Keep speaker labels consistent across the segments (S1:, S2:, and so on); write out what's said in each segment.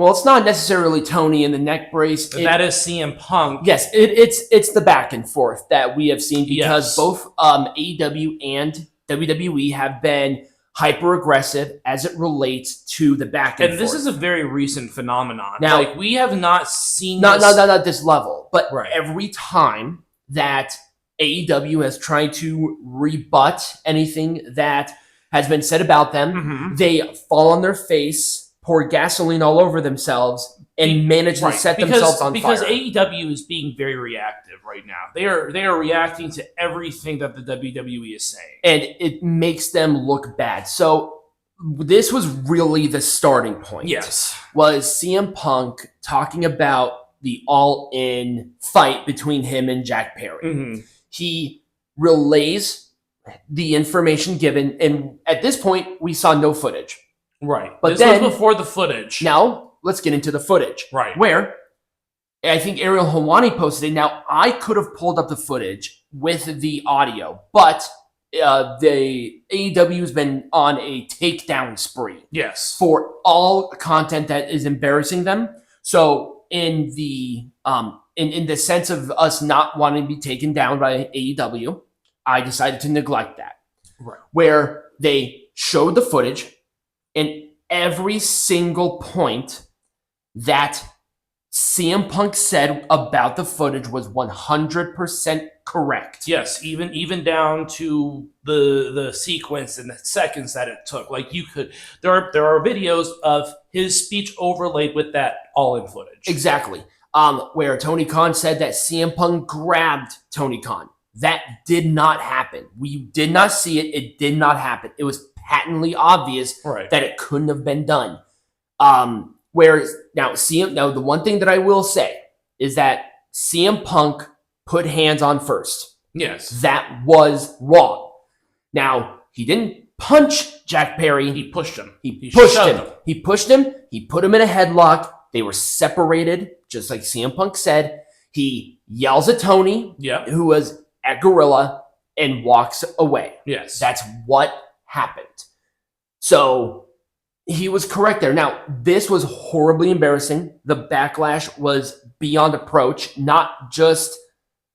S1: Well, it's not necessarily Tony in the neck brace.
S2: That is CM Punk.
S1: Yes, it's the back and forth that we have seen because both AEW and WWE have been hyper aggressive as it relates to the back and forth.
S2: And this is a very recent phenomenon.
S1: Now,
S2: like, we have not seen
S1: not at this level, but
S2: right.
S1: every time that AEW has tried to rebut anything that has been said about them, they fall on their face, pour gasoline all over themselves, and manage to set themselves on
S2: because
S1: fire.
S2: Because AEW is being very reactive right now. They are reacting to everything that the WWE is saying.
S1: And it makes them look bad. So this was really the starting point.
S2: Yes.
S1: Was CM Punk talking about the all-in fight between him and Jack Perry. He relays the information given, and at this point, we saw no footage.
S2: Right.
S1: But
S2: this was before the footage.
S1: Now, let's get into the footage.
S2: Right.
S1: Where I think Ariel Helwani posted it. Now, I could have pulled up the footage with the audio, but the AEW has been on a takedown spree.
S2: Yes.
S1: For all content that is embarrassing them. So in the in the sense of us not wanting to be taken down by AEW, I decided to neglect that.
S2: Right.
S1: Where they showed the footage, and every single point that CM Punk said about the footage was 100% correct.
S2: Yes, even down to the sequence and the seconds that it took. Like, you could there are videos of his speech overlaid with that all-in footage.
S1: Exactly. Where Tony Khan said that CM Punk grabbed Tony Khan. That did not happen. We did not see it. It did not happen. It was patently obvious that it couldn't have been done. Whereas now the one thing that I will say is that CM Punk put hands on first.
S2: Yes.
S1: That was wrong. Now, he didn't punch Jack Perry.
S2: He pushed him.
S1: He pushed him. He pushed him. He put him in a headlock. They were separated, just like CM Punk said. He yells at Tony, who was at Gorilla, and walks away.
S2: Yes.
S1: That's what happened. So he was correct there. Now, this was horribly embarrassing. The backlash was beyond approach, not just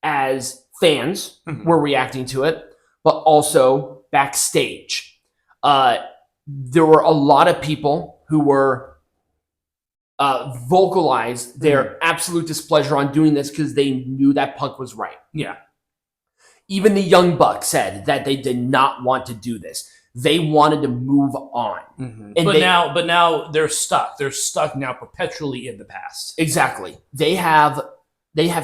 S1: as fans were reacting to it, but also backstage. There were a lot of people who were vocalized their absolute displeasure on doing this because they knew that Punk was right.
S2: Yeah.
S1: Even the Young Bucks said that they did not want to do this. They wanted to move on.
S2: And but now they're stuck. They're stuck now perpetually in the past.
S1: Exactly. They have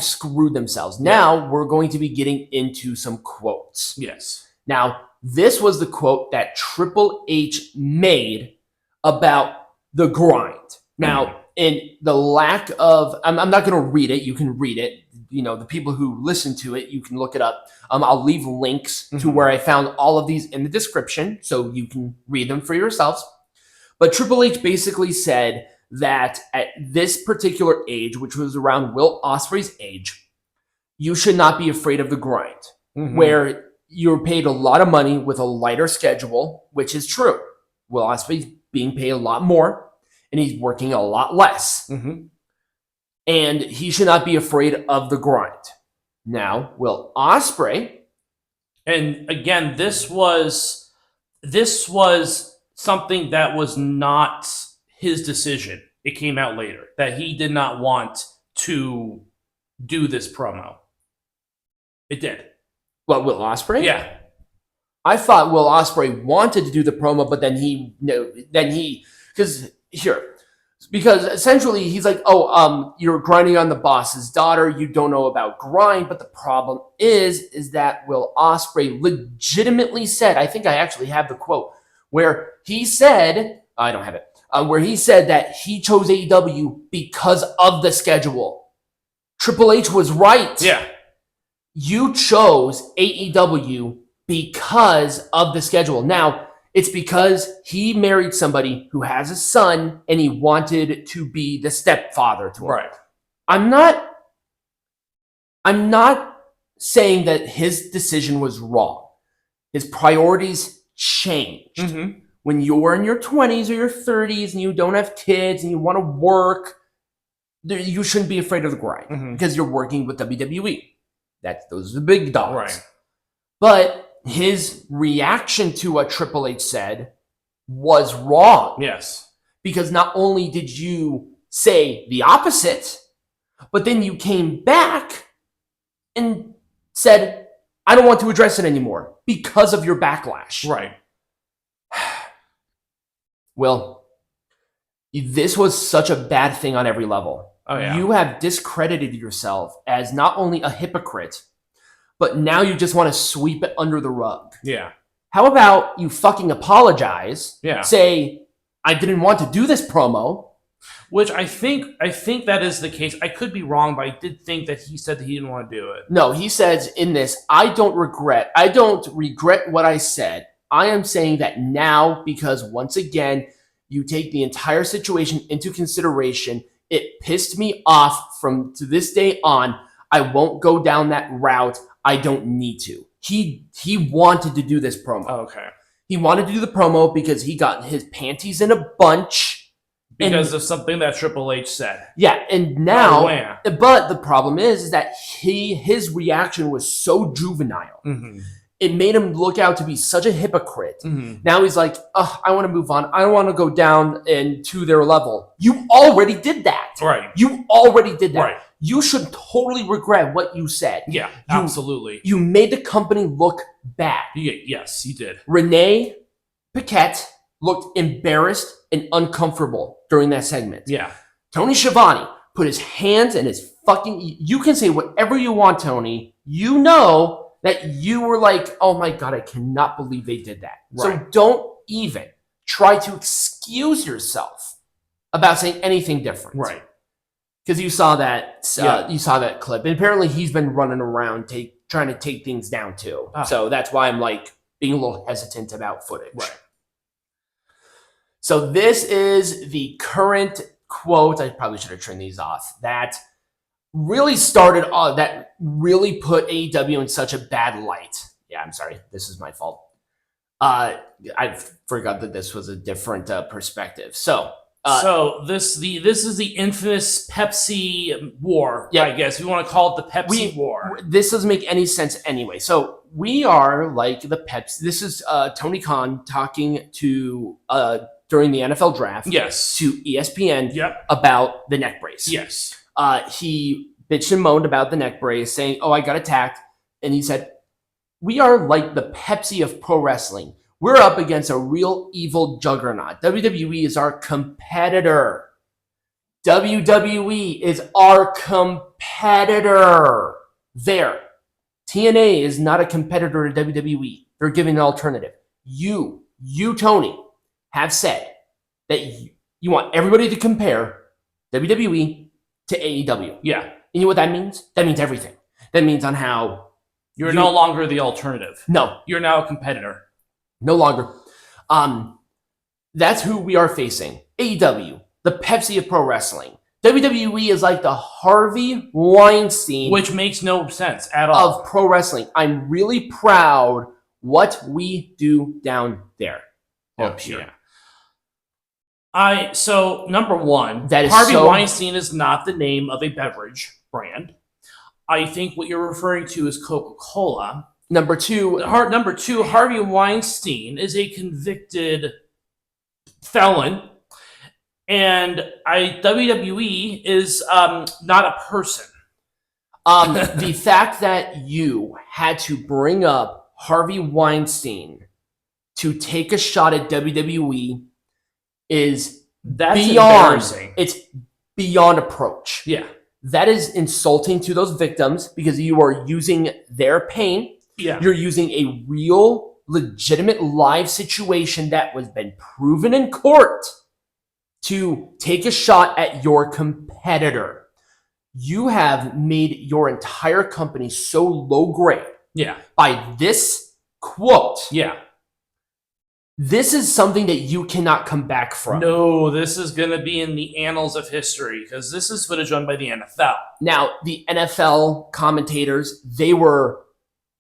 S1: screwed themselves. Now we're going to be getting into some quotes.
S2: Yes.
S1: Now, this was the quote that Triple H made about the grind. Now, in the lack of, I'm not going to read it. You can read it. You know, the people who listen to it, you can look it up. I'll leave links to where I found all of these in the description so you can read them for yourselves. But Triple H basically said that at this particular age, which was around Will Ospreay's age, you should not be afraid of the grind, where you're paid a lot of money with a lighter schedule, which is true. Will Ospreay's being paid a lot more, and he's working a lot less. And he should not be afraid of the grind. Now, Will Ospreay,
S2: and again, this was something that was not his decision. It came out later that he did not want to do this promo. It did.
S1: Well, Will Ospreay?
S2: Yeah.
S1: I thought Will Ospreay wanted to do the promo, but because essentially he's like, you're grinding on the boss's daughter. You don't know about grind. But the problem is that Will Ospreay legitimately said, I think I actually have the quote, where he said, I don't have it, where he said that he chose AEW because of the schedule. Triple H was right.
S2: Yeah.
S1: You chose AEW because of the schedule. Now, it's because he married somebody who has a son and he wanted to be the stepfather to him.
S2: Right.
S1: I'm not saying that his decision was wrong. His priorities changed. when you're in your 20s or your 30s and you don't have kids and you want to work, you shouldn't be afraid of the grind because you're working with WWE. Those are the big dogs.
S2: Right.
S1: But his reaction to what Triple H said was wrong.
S2: Yes.
S1: Because not only did you say the opposite, but then you came back and said, I don't want to address it anymore because of your backlash.
S2: Right.
S1: Will, this was such a bad thing on every level.
S2: Oh, yeah.
S1: You have discredited yourself as not only a hypocrite, but now you just want to sweep it under the rug.
S2: Yeah.
S1: How about you fucking apologize?
S2: Yeah.
S1: Say, I didn't want to do this promo.
S2: Which I think that is the case. I could be wrong, but I did think that he said that he didn't want to do it.
S1: No, he says in this, I don't regret what I said. I am saying that now because once again, you take the entire situation into consideration. It pissed me off to this day on. I won't go down that route. I don't need to. He wanted to do this promo.
S2: Oh, okay.
S1: He wanted to do the promo because he got his panties in a bunch.
S2: Because of something that Triple H said.
S1: Yeah, and now,
S2: Oh, yeah.
S1: but the problem is that his reaction was so juvenile.
S2: Mm-hmm.
S1: It made him look out to be such a hypocrite.
S2: Mm-hmm.
S1: Now he's like, I want to move on. I don't want to go down to their level. You already did that.
S2: Right.
S1: You already did that.
S2: Right.
S1: You should totally regret what you said.
S2: Yeah, absolutely.
S1: You made the company look bad.
S2: Yes, you did.
S1: Renee Paquette looked embarrassed and uncomfortable during that segment.
S2: Yeah.
S1: Tony Schiavone put his hands in his fucking... You can say whatever you want, Tony. You know that you were like, oh my God, I cannot believe they did that.
S2: Right.
S1: So don't even try to excuse yourself about saying anything different.
S2: Right.
S1: Because you saw that you saw that clip. And apparently he's been running around trying to take things down too. So that's why I'm like being a little hesitant about footage.
S2: Right.
S1: So this is the current quote. I probably should have turned these off. That really that really put AEW in such a bad light. Yeah, I'm sorry. This is my fault. I forgot that this was a different perspective. So
S2: this is the infamous Pepsi war. Yeah, I guess you want to call it the Pepsi war.
S1: This doesn't make any sense anyway. So we are like the Pepsi. This is Tony Khan talking to during the NFL draft.
S2: Yes.
S1: To ESPN.
S2: Yep.
S1: About the neck brace.
S2: Yes.
S1: He bitched and moaned about the neck brace, saying, "Oh, I got attacked," and he said, "We are like the Pepsi of pro wrestling. We're up against a real evil juggernaut. WWE is our competitor. WWE is our competitor. There. TNA is not a competitor to WWE. They're giving an alternative. You, Tony, have said that you want everybody to compare WWE to AEW.
S2: Yeah.
S1: And you know what that means? That means everything. That means on how...
S2: You're no longer the alternative.
S1: No.
S2: You're now a competitor.
S1: No longer. That's who we are facing. AEW, the Pepsi of pro wrestling. WWE is like the Harvey Weinstein,
S2: which makes no sense at all,
S1: of pro wrestling. I'm really proud what we do down there.
S2: Yeah. So number one,
S1: that is
S2: Harvey Weinstein is not the name of a beverage brand. I think what you're referring to is Coca-Cola.
S1: Number two,
S2: Harvey Weinstein is a convicted felon, and WWE is not a person.
S1: The fact that you had to bring up Harvey Weinstein to take a shot at WWE is
S2: embarrassing.
S1: It's beyond approach.
S2: Yeah.
S1: That is insulting to those victims because you are using their pain.
S2: Yeah.
S1: You're using a real, legitimate, live situation that was been proven in court to take a shot at your competitor. You have made your entire company so low grade.
S2: Yeah.
S1: By this quote.
S2: Yeah.
S1: This is something that you cannot come back from.
S2: No, this is going to be in the annals of history because this is footage owned by the NFL.
S1: Now, the NFL commentators, they were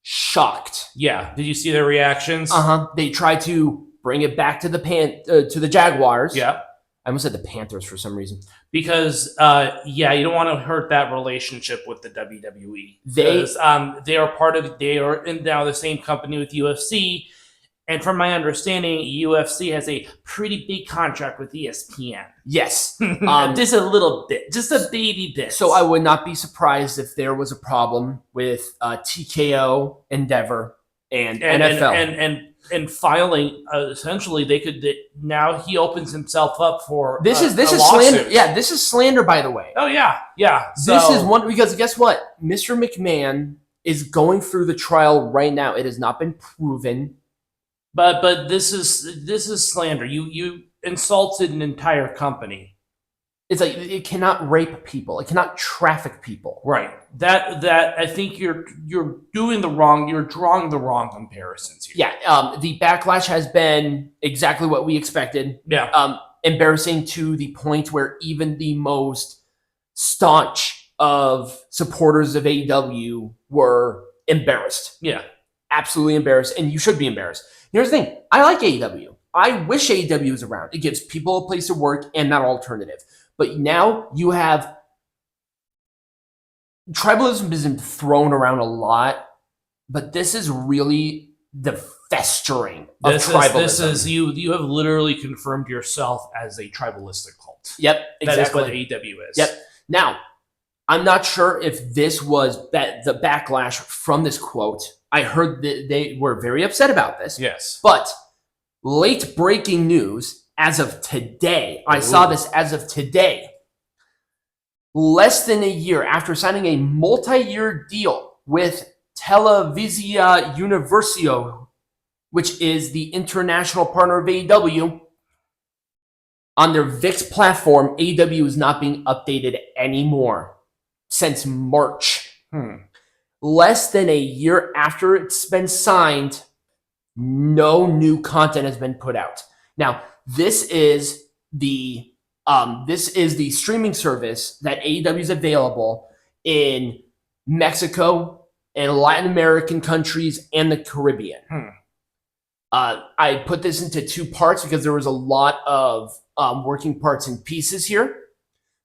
S1: shocked.
S2: Yeah. Did you see their reactions?
S1: They tried to bring it back to the Jaguars.
S2: Yeah.
S1: I almost said the Panthers for some reason.
S2: Because you don't want to hurt that relationship with the WWE. They are in now the same company with UFC, and from my understanding, UFC has a pretty big contract with ESPN.
S1: Yes,
S2: just a little bit, just a baby bit.
S1: So I would not be surprised if there was a problem with TKO, Endeavor, and NFL.
S2: And filing, essentially, they could. Now he opens himself up for
S1: this is
S2: lawsuit.
S1: slander. Yeah, this is slander, by the way.
S2: Oh yeah.
S1: This is one because guess what? Mr. McMahon is going through the trial right now. It has not been proven,
S2: but this is slander. You insulted an entire company.
S1: It's like it cannot rape people. It cannot traffic people.
S2: Right. That I think you're doing the wrong. You're drawing the wrong comparisons here.
S1: Yeah. The backlash has been exactly what we expected.
S2: Yeah.
S1: Embarrassing to the point where even the most staunch of supporters of AEW were embarrassed.
S2: Yeah.
S1: Absolutely embarrassed, and you should be embarrassed. Here's the thing. I like AEW. I wish AEW was around. It gives people a place to work and that alternative. But now you have tribalism has been thrown around a lot, but this is really the festering of tribalism.
S2: This is you have literally confirmed yourself as a tribalistic cult.
S1: Yep, exactly.
S2: That is what AEW is.
S1: Yep. Now, I'm not sure if this was the backlash from this quote. I heard that they were very upset about this.
S2: Yes.
S1: But late breaking news. As of today, I saw this as of today. Less than a year after signing a multi-year deal with Televisia Universo, which is the international partner of AEW, on their VIX platform, AEW is not being updated anymore since March. Less than a year after it's been signed, no new content has been put out. Now, this is the streaming service that AEW is available in Mexico and Latin American countries and the Caribbean. I put this into two parts because there was a lot of working parts and pieces here,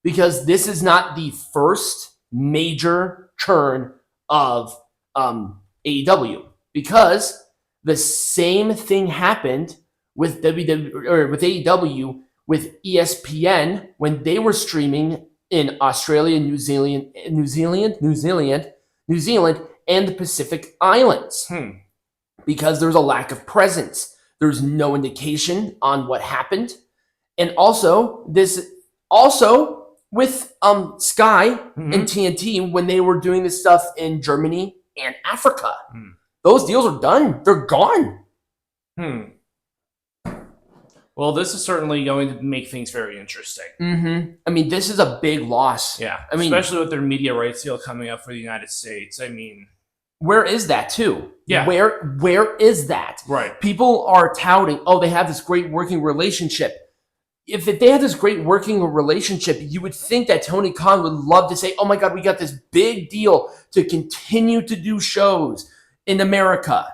S1: because this is not the first major turn of AEW, because the same thing happened with AEW with ESPN when they were streaming in Australia, New Zealand, and the Pacific Islands. Because there's a lack of presence. There's no indication on what happened. And also with Sky and TNT when they were doing this stuff in Germany and Africa. Those deals are done. They're gone.
S2: Well, this is certainly going to make things very interesting.
S1: I mean, this is a big loss.
S2: Yeah.
S1: I mean,
S2: especially with their media rights deal coming up for the United States. I mean,
S1: where is that too?
S2: Yeah.
S1: Where is that?
S2: Right.
S1: People are touting, oh, they have this great working relationship. If they had this great working relationship, you would think that Tony Khan would love to say, oh my God, we got this big deal to continue to do shows in America.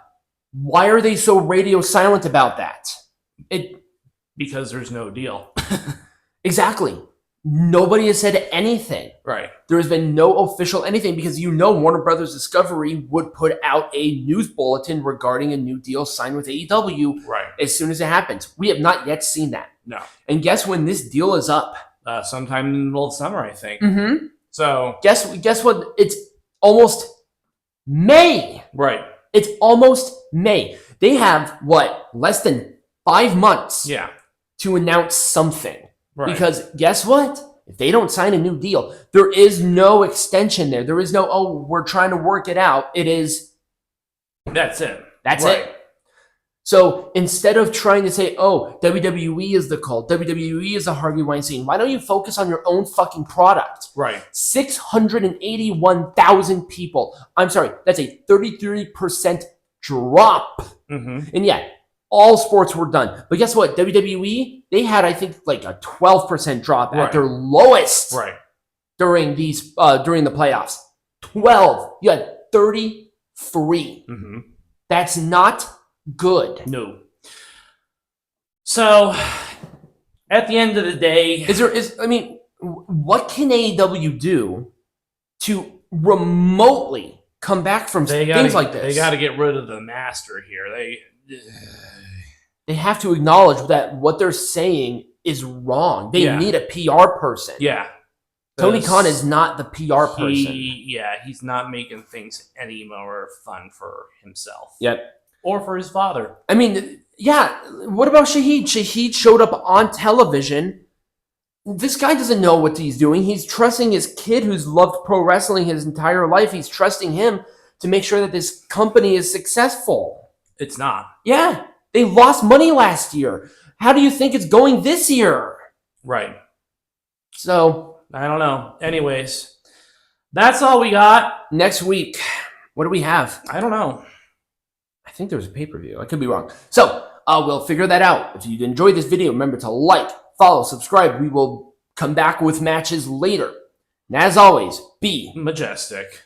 S1: Why are they so radio silent about that?
S2: Because there's no deal.
S1: Exactly. Nobody has said anything.
S2: Right.
S1: There has been no official anything, because Warner Brothers Discovery would put out a news bulletin regarding a new deal signed with AEW as soon as it happens. We have not yet seen that.
S2: No.
S1: And guess when this deal is up?
S2: Sometime in the middle of summer, I think. So
S1: guess what? It's almost May.
S2: Right.
S1: It's almost May. They have less than 5 months to announce something.
S2: Right.
S1: Because guess what? If they don't sign a new deal, there is no extension there. There is no, oh, we're trying to work it out. It is.
S2: That's it.
S1: That's it. So instead of trying to say, oh, WWE is the cult, WWE is the Harvey Weinstein, why don't you focus on your own fucking product?
S2: Right.
S1: 681,000 people. I'm sorry, that's a 33% drop. And yeah, all sports were done. But guess what? WWE, they had, I think, like a 12% drop at their lowest during the playoffs. 12. You had 33. That's not good.
S2: No. So, at the end of the day,
S1: what can AEW do to remotely come back from things like this?
S2: They got to get rid of the master here.
S1: They have to acknowledge that what they're saying is wrong. They need a PR person.
S2: Yeah.
S1: Tony Khan is not the PR person.
S2: He's not making things any more fun for himself.
S1: Yep.
S2: Or for his father.
S1: I mean, yeah. What about Shahid? Shahid showed up on television. This guy doesn't know what he's doing. He's trusting his kid who's loved pro wrestling his entire life. He's trusting him to make sure that this company is successful.
S2: It's not.
S1: Yeah. They lost money last year. How do you think it's going this year?
S2: Right.
S1: So,
S2: I don't know. Anyways, that's all we got.
S1: Next week, what do we have?
S2: I don't know.
S1: I think there was a pay-per-view. I could be wrong. So, we'll figure that out. If you enjoyed this video, remember to like, follow, subscribe. We will come back with matches later. And as always, be
S2: majestic.